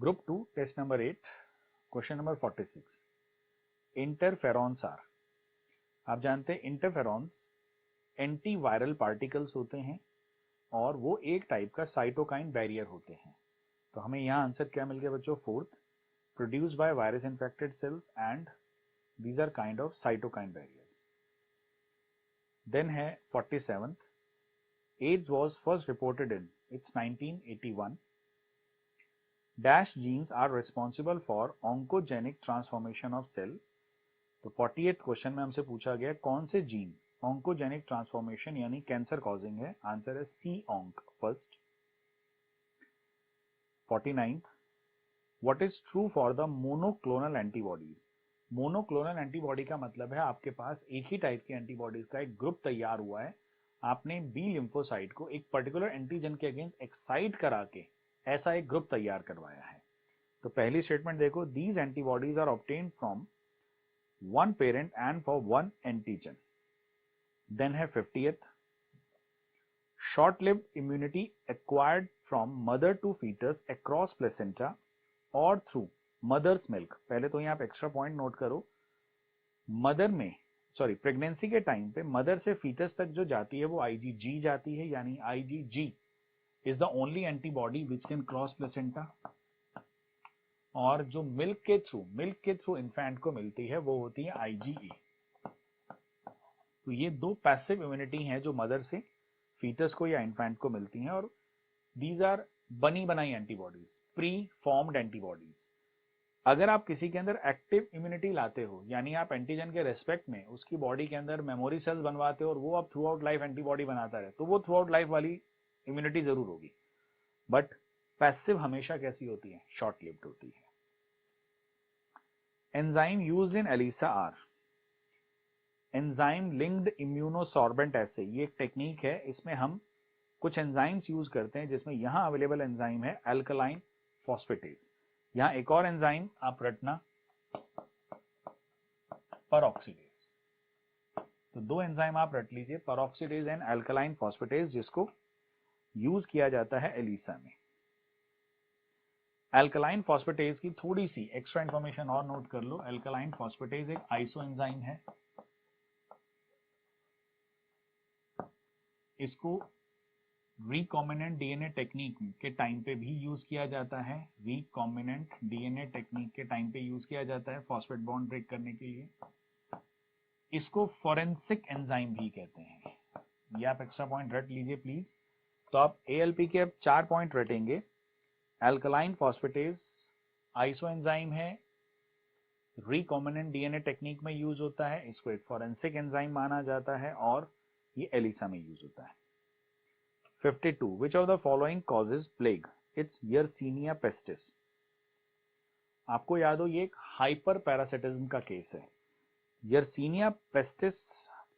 Group 2 test number 8 question number 46 interferons are. आप जानते हैं इंटरफेरॉन्स एंटी वायरल पार्टिकल्स होते हैं और वो एक टाइप का साइटोकाइन बैरियर होते हैं। तो हमें यहाँ आंसर क्या मिल गया बच्चों? Fourth, produced by virus infected cells and these are kind of cytokine barriers. Then है 47th, AIDS was first reported in its 1981। Dash genes are responsible for oncogenic transformation of cell. तो 48th question में हमसे पूछा गया कौन से gene oncogenic transformation यानी cancer causing है। आंसर है C onc first. 49th, what is true for the monoclonal antibodies. Monoclonal antibody का मतलब है आपके पास एक ही टाइप की एंटीबॉडीज का एक ग्रुप तैयार हुआ है, आपने बी लिम्फोसाइट को एक पर्टिकुलर एंटीजन के अगेंस्ट एक्साइट करा के ऐसा एक ग्रुप तैयार करवाया है। तो पहली स्टेटमेंट देखो, these antibodies are obtained from one parent and for one antigen. Then है 50th, short lived immunity acquired from mother to foetus across placenta और थ्रू मदर्स मिल्क। पहले तो यहाँ आप एक्स्ट्रा पॉइंट नोट करो, मदर में pregnancy के time पे मदर से फीटस तक जो जाती है वो आईजीजी जाती है, यानी IgG is the only antibody which can cross placenta. और जो मिल्क के थ्रू इन्फेंट को मिलती है वो होती है आईजीई। तो ये दो पैसिव इम्यूनिटी हैं जो मदर से फीटस को या इन्फेंट को मिलती हैं, और दीज आर बनी बनाई एंटीबॉडीज, प्री फॉर्म्ड एंटीबॉडीज। अगर आप किसी के अंदर एक्टिव इम्यूनिटी लाते हो, यानी आप एंटीजन के रेस्पेक्ट में उसकी बॉडी के अंदर मेमोरी सेल्स बनवाते हो और वो आप थ्रू आउट लाइफ एंटीबॉडी बनाता रहे, तो वो थ्रू आउट लाइफ वाली इम्यूनिटी जरूर होगी। बट पैसिव हमेशा कैसी होती है? शॉर्ट लिव्ड होती है। Enzyme used in ELISA are. Enzyme linked immunosorbent assay, ये एक टेक्निक है, इसमें हम कुछ एंजाइम्स यूज करते हैं, जिसमें यहां अवेलेबल एंजाइम है अल्कलाइन फॉस्फेटेज। यहां एक और एंजाइम आप रटना, परऑक्सीडेज। तो दो एंजाइम आप रट लीजिए, परऑक्सीडेज एंड अल्कलाइन फॉस्फेटेज, जिसको यूज किया जाता है एलिसा में। अल्कलाइन फॉस्फेटेज की थोड़ी सी एक्स्ट्रा इंफॉर्मेशन और नोट कर लो। अल्कलाइन फॉस्फेटेज एक आइसो एंजाइम है, इसको रिकॉम्बिनेंट डीएनए टेक्निक के टाइम पे भी यूज किया जाता है। रिकॉम्बिनेंट डीएनए टेक्निक के टाइम पे यूज किया जाता है फॉस्फेट बॉन्ड ब्रेक करने के लिए। इसको फॉरेंसिक एंजाइम भी कहते हैं। ये आप एक्स्ट्रा पॉइंट रट लीजिए प्लीज। तो आप एएलपी के अब 4 पॉइंट रटेंगे। अल्कलाइन फॉस्फेटेज आइसो एंजाइम है, रिकॉम्बिनेंट डीएनए टेक्निक में यूज होता है, इसको एक फॉरेंसिक एंजाइम माना जाता है, और ये एलिसा में यूज होता है। 52, which of the following causes plague? It's Yersinia pestis। आपको याद हो ये एक हाइपर पैरासिटिज्म का केस है। यर्सीनिया पेस्टिस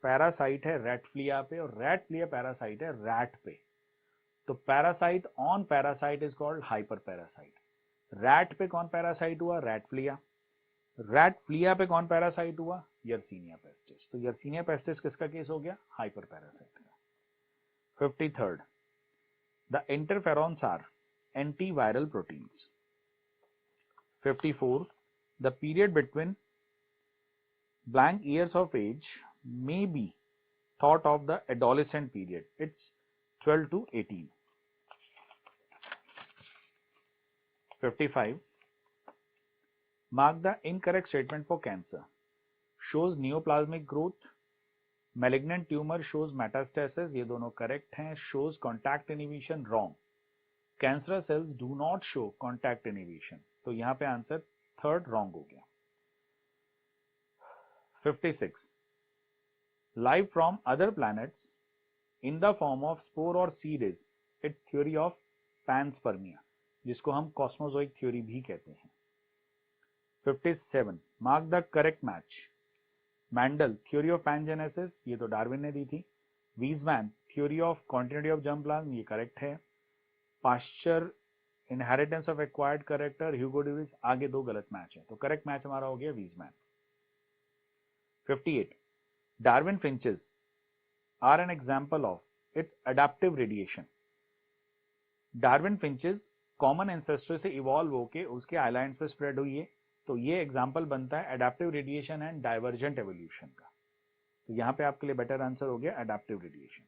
पैरासाइट है रैट फ्लिया पे, और रैट फ्लिया पैरासाइट है रैट पे। तो parasite on parasite is called hyper parasite. Rat पे कौन पैरासाइट हुआ? रैट फ्लिया। रैट फ्लिया पे कौन पैरासाइट हुआ? Yersinia pestis. तो यर्सीनिया पेस्टिस किसका केस हो गया? हाइपर पैरासाइट का। 53rd, the interferons are antiviral proteins। 54, the period between blank years of age may be thought of the adolescent period, it's 12 to 18। 55, mark the incorrect statement for cancer, shows neoplasmic growth, malignant tumor shows metastasis, ये दोनों correct हैं। shows contact inhibition wrong, cancerous cells do not show contact inhibition, तो यहां पे answer third wrong हो गया। 56, life from other planets in the form of spore or seed is its theory of panspermia, जिसको हम cosmozoic theory भी कहते हैं। 57, mark the correct match, Mendel theory of pangenesis, ये तो डार्विन ने दी थी। Weismann theory of continuity of germplasm, ये करेक्ट है। Pasteur inheritance of acquired character, Hugo Davis, आगे दो गलत मैच है, तो करेक्ट मैच हमारा हो गया Weismann. 58, Darwin finches are an example of its adaptive radiation. Darwin finches common ancestor से इवॉल्व होके उसके आइलैंड पे स्प्रेड हुई है। तो ये एग्जाम्पल बनता है adaptive radiation and divergent evolution का। तो यहाँ पे आपके लिए बेटर आंसर हो गया adaptive radiation.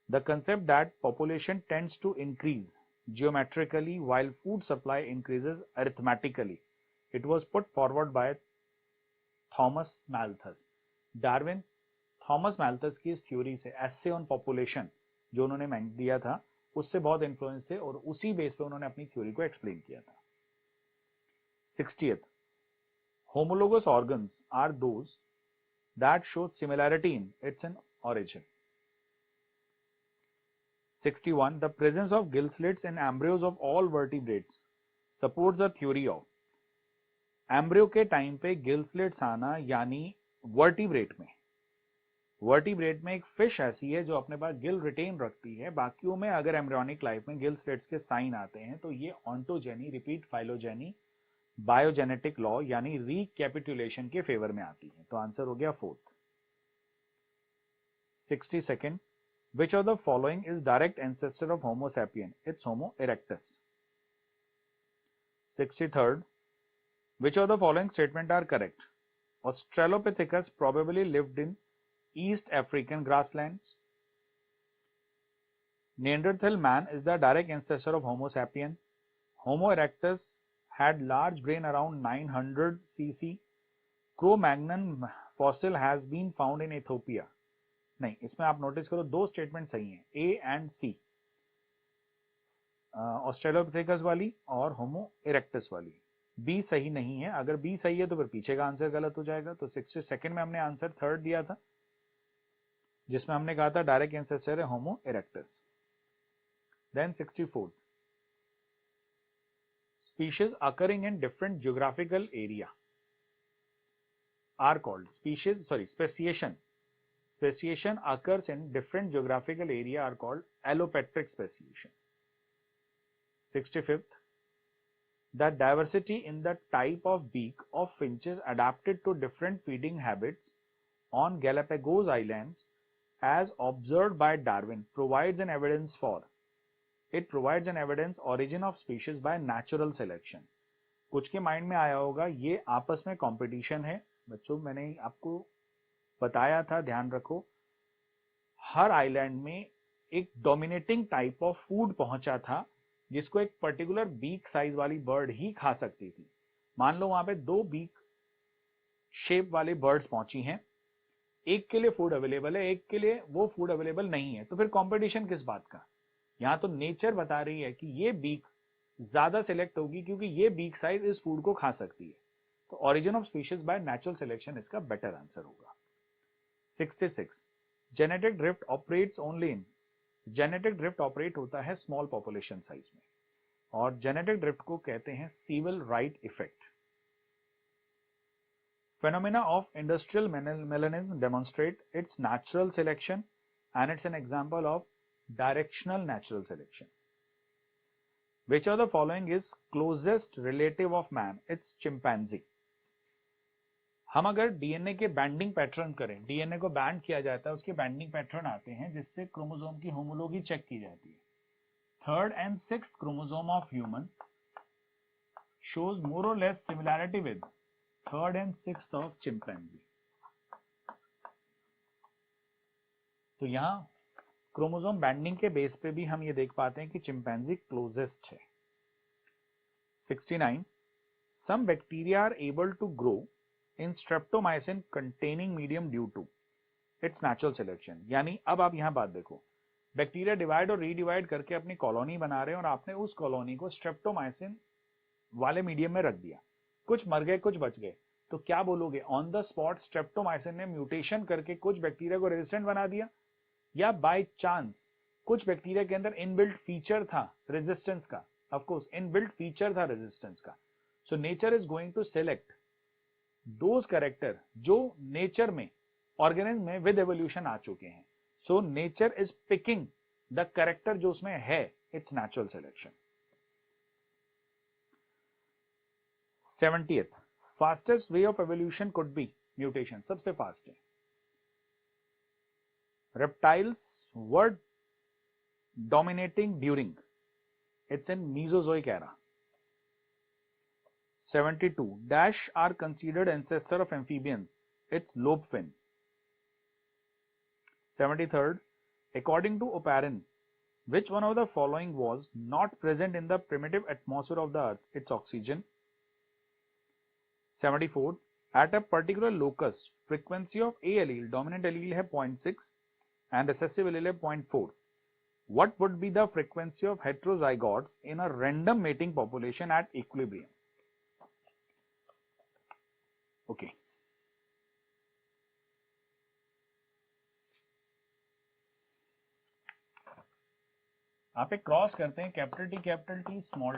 The concept that population tends to increase geometrically while food supply increases arithmetically. It was put forward by Thomas Malthus. Darwin Thomas Malthus की इस थ्योरी से एसे ऑन पॉपुलेशन जो उन्होंने दिया था उससे बहुत इन्फ्लुएंस थे और उसी बेस पे उन्होंने अपनी थ्योरी को एक्सप्लेन किया था। 60th, homologous organs are those that show similarity in its origin. 61, the presence of gill slits in embryos of all vertebrates supports the theory of embryo के टाइम पे गिल स्लिट्स आना, यानी vertebrate में एक fish ऐसी है जो अपने पास गिल रिटेन रखती है, बाकियों में अगर एम्ब्रियोनिक लाइफ में गिल स्लिट्स के साइन आते हैं तो ये ontogeny, repeat phylogeny, biogenetic law यानी रिकैपिटुलेशन के फेवर में आती है। तो आंसर हो गया 4th। 62nd, which of the following is direct ancestor of Homo sapien? It's Homo erectus. 63rd, which of the following statement are correct? Australopithecus probably lived in East African grasslands. Neanderthal man is the direct ancestor of Homo sapien. Homo erectus had large brain around 900 cc. Cro-Magnon fossil has been found in Ethiopia. नहीं, इसमें आप notice करो दो statement सही हैं, A and C, Australopithecus वाली और होमो erectus वाली। बी सही नहीं है, अगर बी सही है तो फिर पीछे का आंसर गलत हो जाएगा। तो 62nd में हमने आंसर 3rd दिया था जिसमें हमने कहा था डायरेक्ट एंसेस्टर है Homo erectus. Then 64th, species occurring in different geographical area are called speciation. Speciation occurs in different geographical area are called allopatric speciation. 65th, the diversity in the type of beak of finches adapted to different feeding habits on Galapagos Islands as observed by Darwin provides an evidence origin of species by natural selection. कुछ के mind में आया होगा ये आपस में competition है। बच्चों मैंने आपको बताया था, ध्यान रखो, हर आइलैंड में एक डोमिनेटिंग टाइप ऑफ फूड पहुंचा था जिसको एक पर्टिकुलर बीक साइज वाली बर्ड ही खा सकती थी। मान लो वहां पे 2 बीक शेप वाले बर्ड्स पहुंची हैं, एक के लिए फूड अवेलेबल है, एक के लिए वो फूड अवेलेबल नहीं है, तो फिर कंपटीशन किस बात का? यहां तो नेचर बता रही है कि ये बीक ज्यादा सिलेक्ट होगी क्योंकि ये बीक साइज इस फूड को खा सकती है। तो origin of species by natural selection इसका बेटर आंसर होगा। 66, genetic drift operates only in, genetic drift operate होता है स्मॉल पॉपुलेशन साइज में और जेनेटिक ड्रिफ्ट को कहते हैं Sewall Wright effect. Phenomena of industrial melanism demonstrate its natural selection and it's an example of directional natural selection. Which of the following is closest relative of man? It's chimpanzee. हम अगर DNA के bending pattern करें, DNA को band किया जाता है, उसके bending pattern आते हैं जिससे क्रोमोसोम की होमोलॉजी चेक की जाती है। 3rd and 6th chromosome of human shows more or less similarity with 3rd and 6th of chimpanzee. तो यहाँ क्रोमोसोम बैंडिंग के बेस पे भी हम ये देख पाते हैं कि चिंपैंजी क्लोजेस्ट है। 69, some bacteria are able to grow in streptomycin containing medium due to its natural selection. यानी अब आप यहाँ बात देखो, बैक्टीरिया डिवाइड और रीडिवाइड करके अपनी कॉलोनी बना रहे हैं और आपने उस कॉलोनी को स्ट्रेप्टोमाइसिन वाले मीडियम में रख दिया, कुछ मर गए कुछ बच गए, तो क्या बोलोगे? ऑन द स्पॉट स्ट्रेप्टोमाइसिन ने म्यूटेशन करके कुछ बैक्टीरिया को रेजिस्टेंट बना दिया, या बाय चांस कुछ बैक्टीरिया के अंदर इनबिल्ट फीचर था रेजिस्टेंस का? ऑफ कोर्स इनबिल्ट फीचर था रेजिस्टेंस का। So nature is going to select those character जो नेचर में ऑर्गेनिज्म में विद एवोल्यूशन आ चुके हैं। So nature is picking the character जो उसमें है, it's natural selection. 70th, fastest way of evolution could be mutation, सबसे फास्ट है। Reptiles were dominating during It's in Mesozoic era. 72. Dash are considered ancestor of amphibians. It's lobe fin. 73rd. According to Oparin, which one of the following was not present in the primitive atmosphere of the earth? It's oxygen. 74th. At a particular locus, frequency of A allele, dominant allele है 0.6 and recessive allele है 0.4. What would be the frequency of heterozygotes in a random mating population at equilibrium? Okay. आप एक cross करते हैं, capital T small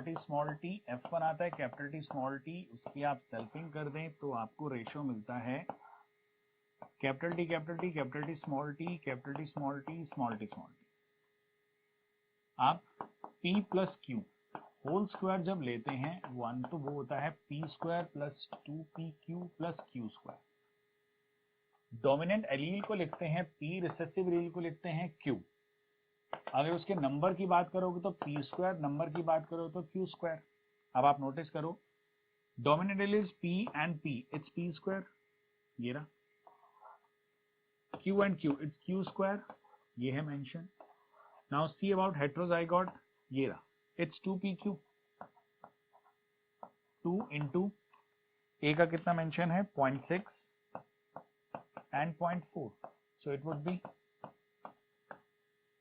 T, F1 आता है capital T small T, उसकी आप सेल्फिंग कर दें तो आपको रेशियो मिलता है capital T small T, capital T small T, small T small T. आप P plus Q whole square जब लेते हैं 1 तो वो होता है P square plus 2PQ plus Q square. Dominant allele को लिखते हैं P, रिसेसिव एलील को लिखते हैं Q। अगर उसके नंबर की बात करोगे तो P स्क्वायर, नंबर की बात करो तो Q स्क्वायर। अब आप नोटिस करो, dominant allele P and P, it's P square, ये रहा। Q and Q, it's Q square, ये है मेंशन। नाउ सी अबाउट हेटेरोजाइगोट, ये रहा, इट्स 2PQ। 2 इंटू A का कितना मेंशन है 0.6 and 0.4, so it would be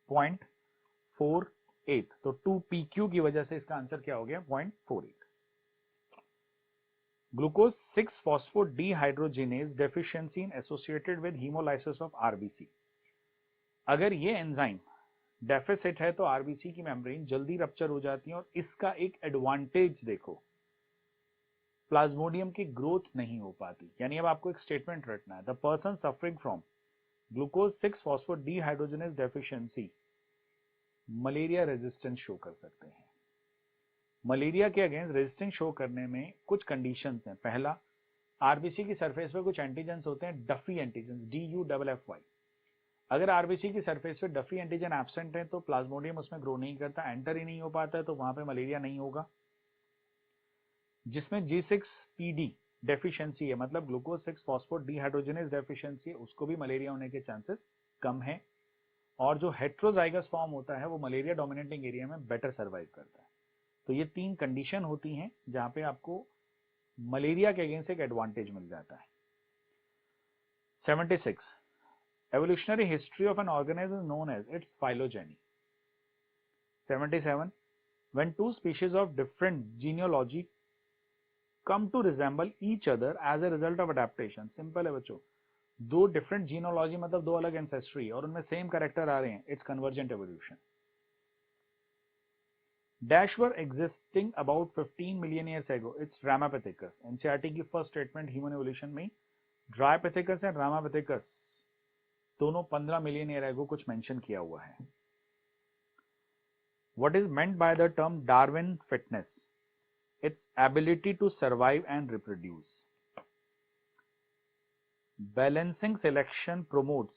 0.48, तो 2PQ की वजह से इसका आंसर क्या हो गया 0.48। Glucose six phosphodehydrogenase deficiency in associated with haemolysis of RBC. अगर ये एंजाइम डेफिसिट है तो आरबीसी की मेम्ब्रेन जल्दी रप्चर हो जाती है, और इसका एक एडवांटेज देखो, प्लाज्मोडियम की ग्रोथ नहीं हो पाती। यानी अब आपको एक स्टेटमेंट रटना है, the person suffering from glucose six phosphodehydrogenase deficiency malaria resistance show कर सकते हैं। मलेरिया के अगेंस्ट रेजिस्टेंस शो करने में कुछ कंडीशंस हैं। पहला, आरबीसी की सरफेस पे कुछ एंटीजेंस होते हैं, डफी एंटीजेंस, DUFFY। अगर आरबीसी की सरफेस पे डफी एंटीजन एब्सेंट है तो प्लाज्मोडियम उसमें ग्रो नहीं करता, एंटर ही नहीं हो पाता है, तो वहां पे मलेरिया नहीं होगा। जिसमें G6PD डेफिशिएंसी है, मतलब ग्लूकोज 6-फॉस्फोडीहाइड्रोजिनेज डेफिशिएंसी है, उसको भी मलेरिया होने के चांसेस कम है। और जो हेट्रोजाइगस फॉर्म होता है वो मलेरिया डोमिनेटिंग एरिया में बेटर सर्वाइव करता है। तो ये 3 कंडीशन होती हैं जहां पे आपको मलेरिया के अगेंस्ट एक एडवांटेज मिल जाता है। 76. Evolutionary history of an organism is known as its phylogeny. 77. When 2 species of different genealogy come to resemble each other as a result of adaptation। Simple है बच्चों, 2 डिफरेंट जीनोलॉजी मतलब 2 अलग ancestry और उनमें same character आ रहे हैं, it's convergent evolution. Dash were existing about 15 million years ago, it's Ramapithecus. NCERT की first statement human evolution में ड्राइपिथेकस एंड रामापिथेकस दोनों 15 मिलियन ईयर एगो कुछ मेंशन किया हुआ है। What is meant by the term Darwin fitness? its ability to survive and reproduce. Balancing selection promotes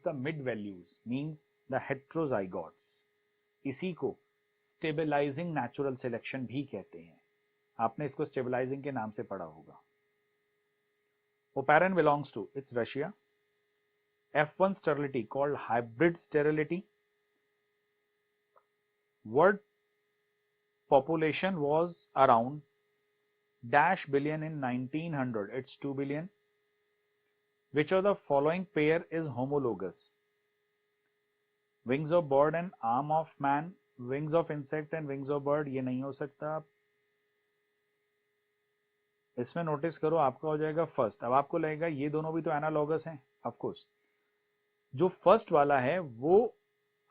the mid values, means the heterozygotes. इसी को stabilizing natural selection भी कहते हैं, आपने इसको stabilizing के नाम से पढ़ा होगा। Oparin belongs to, it's Russia। F1 sterility called hybrid sterility। World population was around dash billion in 1900, it's 2 billion। Which of the following pair is homologous? Wings of bird and arm of man, wings of insect and wings of bird, ये नहीं हो सकता। इसमें notice करो, आपका हो जाएगा first. अब आपको लगेगा ये दोनों भी तो एनालॉगस हैं, ऑफ कोर्स। जो फर्स्ट वाला है वो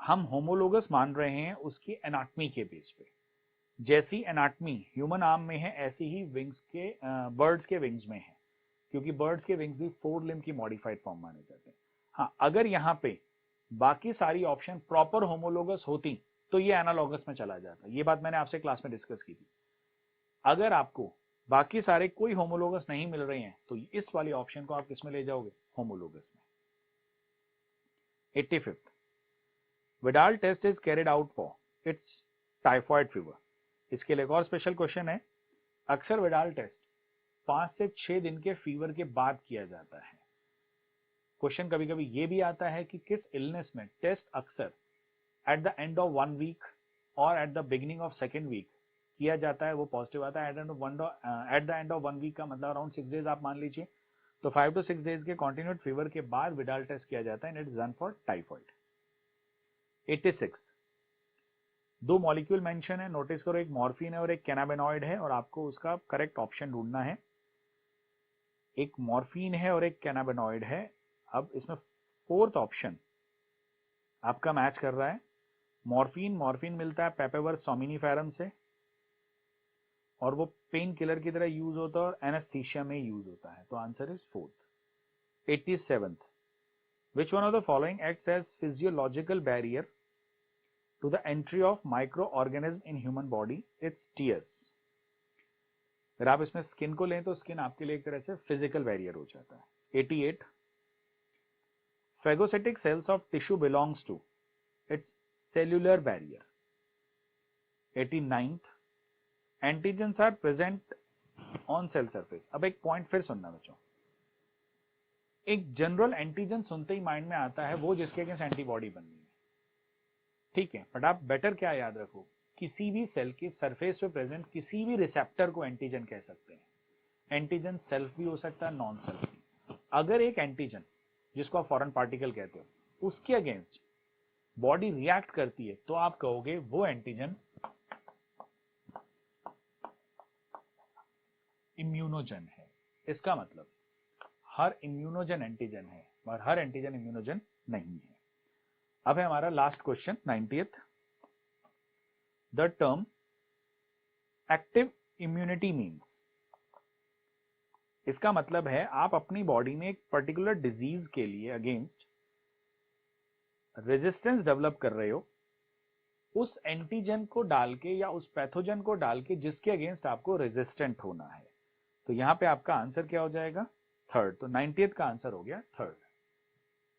हम होमोलोगस मान रहे हैं उसकी एनाटमी के बेस पे। जैसी एनाटमी ह्यूमन आर्म में है ऐसी ही विंग्स के बर्ड्स के विंग्स में है, क्योंकि बर्ड्स के विंग्स भी 4 लिम्ब की मॉडिफाइड फॉर्म माने जाते हैं। हाँ, अगर यहाँ पे बाकी सारी ऑप्शन प्रॉपर होमोलोगस होती तो ये एनालॉगस में चला जाता। ये बात मैंने आपसे क्लास में डिस्कस की थी। अगर आपको बाकी सारे कोई होमोलोगस नहीं मिल रहे हैं तो इस वाली ऑप्शन को आप किसमें ले जाओगे? होमोलोगस में। 85th, Widal test is carried out for its typhoid fever. इसके लिए एक और स्पेशल क्वेश्चन है। अक्सर विडाल टेस्ट 5 से 6 दिन के फीवर के बाद किया जाता है। क्वेश्चन कभी कभी ये भी आता है कि किस इलनेस में टेस्ट अक्सर at the end of 1 week और at the beginning of 2nd week किया जाता है, वो पॉजिटिव आता है। At the end of 1 week का मतलब अराउंड 6 डेज आप मान लीजिए, तो 5 to 6 डेज के कॉन्टिन्यूड फीवर के बाद विडाल टेस्ट किया जाता है and it is done for typhoid. 86 दो मॉलिक्यूल मेंशन है, नोटिस करो, एक मॉर्फिन है और एक कैनाबिनॉइड है और आपको उसका करेक्ट ऑप्शन ढूंढना है। एक मॉर्फिन है और एक कैनाबिनॉइड है। अब इसमें 4th ऑप्शन आपका मैच कर रहा है। मॉर्फिन मिलता है पेपेवर सोमिनिफेरम से और वो पेन किलर की तरह यूज होता है और एनेस्थीसिया में यूज होता है, तो answer is 4th। 87 which one of the following acts as physiological barrier to the entry of microorganism in human body? It's tears। अगर आप इसमें स्किन को लें तो स्किन आपके लिए एक तरह से फिजिकल बैरियर हो जाता है। 88 phagocytic cells of tissue belongs to its cellular barrier। 89 antigens are present on cell surface। अब एक पॉइंट फिर सुनना बच्चों, एक जनरल एंटीजन सुनते ही माइंड में आता है वो जिसके अगेंस्ट एंटीबॉडी बननी है, ठीक है, बट आप बेटर क्या याद रखो, किसी भी सेल की सरफेस पे प्रेजेंट किसी भी रिसेप्टर को एंटीजन कह सकते हैं। एंटीजन सेल्फ भी हो सकता है, नॉन सेल्फ भी। अगर एक एंटीजन जिसको आप फॉरेन पार्टिकल कहते हो उसके अगेंस्ट बॉडी रिएक्ट करती है तो आप कहोगे वो एंटीजन इम्यूनोजन है। इसका मतलब हर इम्यूनोजन एंटीजन है और हर एंटीजन इम्यूनोजन नहीं है। अब है हमारा last question 90th। The term active immunity means, इसका मतलब है आप अपनी बॉडी में एक पर्टिकुलर डिजीज के लिए अगेंस्ट रेजिस्टेंस डेवलप कर रहे हो उस एंटीजन को डाल के या उस पैथोजन को डाल के जिसके अगेंस्ट आपको रेजिस्टेंट होना है। तो यहां पे आपका आंसर क्या हो जाएगा? 3rd। तो 90th का आंसर हो गया 3rd।